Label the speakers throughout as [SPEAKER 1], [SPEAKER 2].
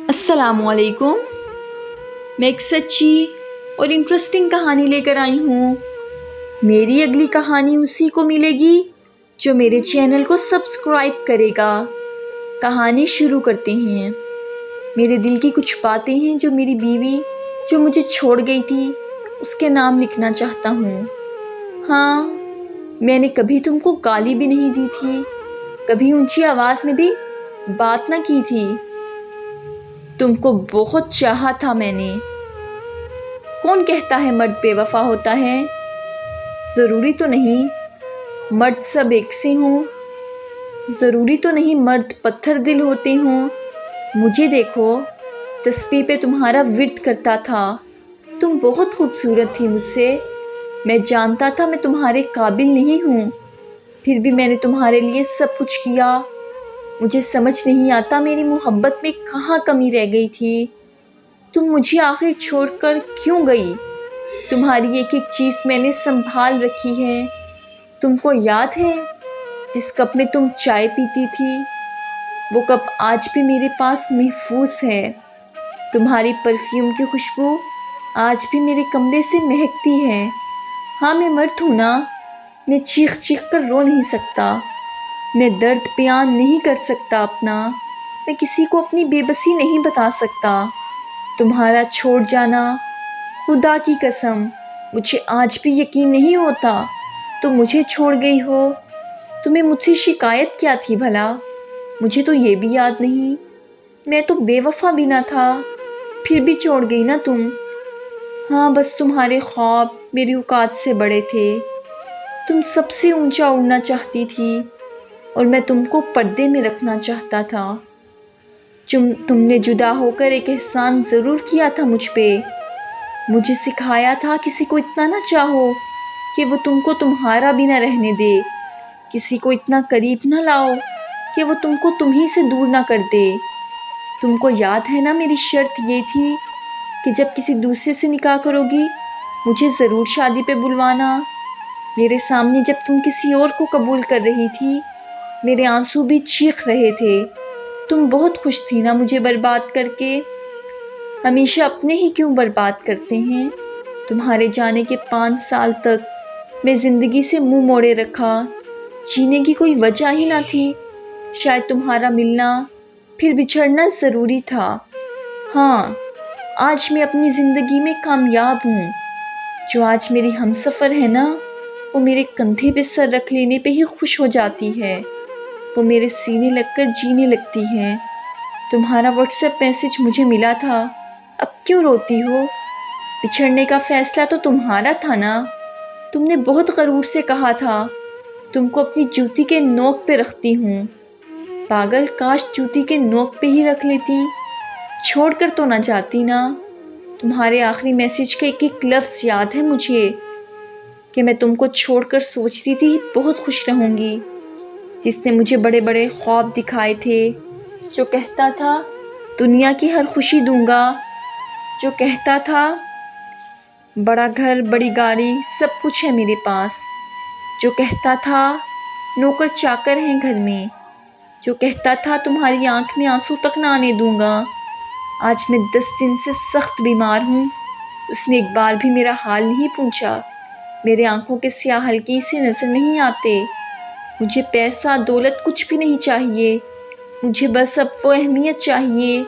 [SPEAKER 1] السلام علیکم۔ میں ایک سچی اور انٹرسٹنگ کہانی لے کر آئی ہوں۔ میری اگلی کہانی اسی کو ملے گی جو میرے چینل کو سبسکرائب کرے گا۔ کہانی شروع کرتے ہیں۔ میرے دل کی کچھ باتیں ہیں جو میری بیوی جو مجھے چھوڑ گئی تھی اس کے نام لکھنا چاہتا ہوں۔ ہاں، میں نے کبھی تم کو گالی بھی نہیں دی تھی، کبھی اونچی آواز میں بھی بات نہ کی تھی۔ تم کو بہت چاہا تھا میں نے۔ کون کہتا ہے مرد بے وفا ہوتا ہے؟ ضروری تو نہیں مرد سب ایک سے ہوں، ضروری تو نہیں مرد پتھر دل ہوتے ہوں۔ مجھے دیکھو، تسبیح پہ تمہارا ورد کرتا تھا۔ تم بہت خوبصورت تھی مجھ سے۔ میں جانتا تھا میں تمہارے قابل نہیں ہوں، پھر بھی میں نے تمہارے لیے سب کچھ کیا۔ مجھے سمجھ نہیں آتا میری محبت میں کہاں کمی رہ گئی تھی۔ تم مجھے آخر چھوڑ کر کیوں گئی؟ تمہاری ایک ایک چیز میں نے سنبھال رکھی ہے۔ تم کو یاد ہے جس کپ میں تم چائے پیتی تھی، وہ کپ آج بھی میرے پاس محفوظ ہے۔ تمہاری پرفیوم کی خوشبو آج بھی میرے کمرے سے مہکتی ہے۔ ہاں، میں مرد ہوں نا، میں چیخ چیخ کر رو نہیں سکتا، میں درد بیان نہیں کر سکتا اپنا، میں کسی کو اپنی بے بسی نہیں بتا سکتا۔ تمہارا چھوڑ جانا، خدا کی قسم مجھے آج بھی یقین نہیں ہوتا تم مجھے چھوڑ گئی ہو۔ تمہیں مجھ سے شکایت کیا تھی بھلا؟ مجھے تو یہ بھی یاد نہیں۔ میں تو بے وفا بھی نہ تھا، پھر بھی چھوڑ گئی نا تم۔ ہاں، بس تمہارے خواب میری اوقات سے بڑے تھے۔ تم سب سے اونچا اڑنا چاہتی تھی اور میں تم کو پردے میں رکھنا چاہتا تھا۔ تم نے جدا ہو کر ایک احسان ضرور کیا تھا مجھ پہ۔ مجھے سکھایا تھا کسی کو اتنا نہ چاہو کہ وہ تم کو تمہارا بھی نہ رہنے دے، کسی کو اتنا قریب نہ لاؤ کہ وہ تم کو تم ہی سے دور نہ کر دے۔ تم کو یاد ہے نا میری شرط یہ تھی کہ جب کسی دوسرے سے نکاح کرو گی مجھے ضرور شادی پہ بلوانا۔ میرے سامنے جب تم کسی اور کو قبول کر رہی تھی میرے آنسو بھی چیخ رہے تھے۔ تم بہت خوش تھی نا مجھے برباد کر کے؟ ہمیشہ اپنے ہی کیوں برباد کرتے ہیں؟ تمہارے جانے کے 5 سال تک میں زندگی سے منہ موڑے رکھا، جینے کی کوئی وجہ ہی نہ تھی۔ شاید تمہارا ملنا پھر بچھڑنا ضروری تھا۔ ہاں، آج میں اپنی زندگی میں کامیاب ہوں۔ جو آج میری ہمسفر ہے نا، وہ میرے کندھے پہ سر رکھ لینے پہ ہی خوش ہو جاتی ہے، وہ میرے سینے لگ کر جینے لگتی ہے۔ تمہارا واٹس ایپ میسج مجھے ملا تھا، اب کیوں روتی ہو؟ بچھڑنے کا فیصلہ تو تمہارا تھا نا۔ تم نے بہت غرور سے کہا تھا تم کو اپنی جوتی کے نوک پہ رکھتی ہوں۔ پاگل، کاش جوتی کے نوک پہ ہی رکھ لیتی، چھوڑ کر تو نہ جاتی نا۔ تمہارے آخری میسج کا ایک ایک لفظ یاد ہے مجھے کہ میں تم کو چھوڑ کر سوچتی تھی بہت خوش رہوں گی، جس نے مجھے بڑے بڑے خواب دکھائے تھے، جو کہتا تھا دنیا کی ہر خوشی دوں گا، جو کہتا تھا بڑا گھر بڑی گاڑی سب کچھ ہے میرے پاس، جو کہتا تھا نوکر چاکر ہیں گھر میں، جو کہتا تھا تمہاری آنکھ میں آنسو تک نہ آنے دوں گا۔ آج میں 10 دن سے سخت بیمار ہوں، اس نے ایک بار بھی میرا حال نہیں پوچھا۔ میرے آنکھوں کے سیاہ ہلکی سے نظر نہیں آتے۔ مجھے پیسہ دولت کچھ بھی نہیں چاہیے، مجھے بس اب وہ اہمیت چاہیے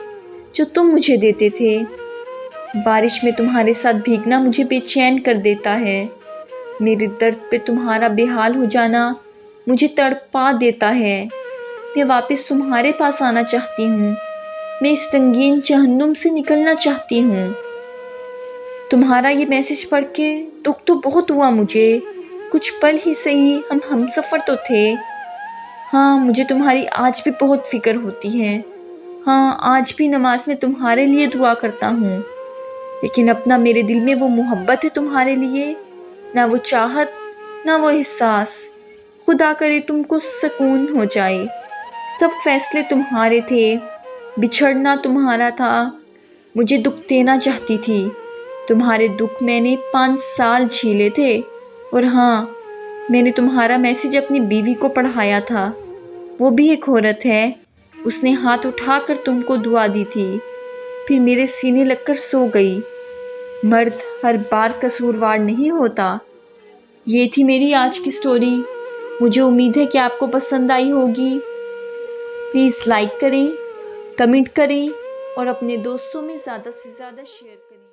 [SPEAKER 1] جو تم مجھے دیتے تھے۔ بارش میں تمہارے ساتھ بھیگنا مجھے بے چین کر دیتا ہے، میرے درد پہ تمہارا بے حال ہو جانا مجھے تڑپا دیتا ہے۔ میں واپس تمہارے پاس آنا چاہتی ہوں، میں اس رنگین جہنم سے نکلنا چاہتی ہوں۔ تمہارا یہ میسج پڑھ کے دکھ تو بہت ہوا مجھے، کچھ پل ہی صحیح ہم ہمسفر تو تھے۔ ہاں، مجھے تمہاری آج بھی بہت فکر ہوتی ہے۔ ہاں، آج بھی نماز میں تمہارے لیے دعا کرتا ہوں، لیکن اپنا میرے دل میں وہ محبت ہے تمہارے لیے، نہ وہ چاہت نہ وہ احساس۔ خدا کرے تم کو سکون ہو جائے۔ سب فیصلے تمہارے تھے، بچھڑنا تمہارا تھا، مجھے دکھ دینا چاہتی تھی۔ تمہارے دکھ میں نے 5 سال جھیلے تھے، اور ہاں، میں نے تمہارا میسج اپنی بیوی کو پڑھایا تھا، وہ بھی ایک عورت ہے، اس نے ہاتھ اٹھا کر تم کو دعا دی تھی۔ پھر میرے سینے لگ کر سو گئی۔ مرد ہر بار قصوروار نہیں ہوتا۔ یہ تھی میری آج کی سٹوری۔ مجھے امید ہے کہ آپ کو پسند آئی ہوگی۔ پلیز لائک کریں، کمنٹ کریں اور اپنے دوستوں میں زیادہ سے زیادہ شیئر کریں۔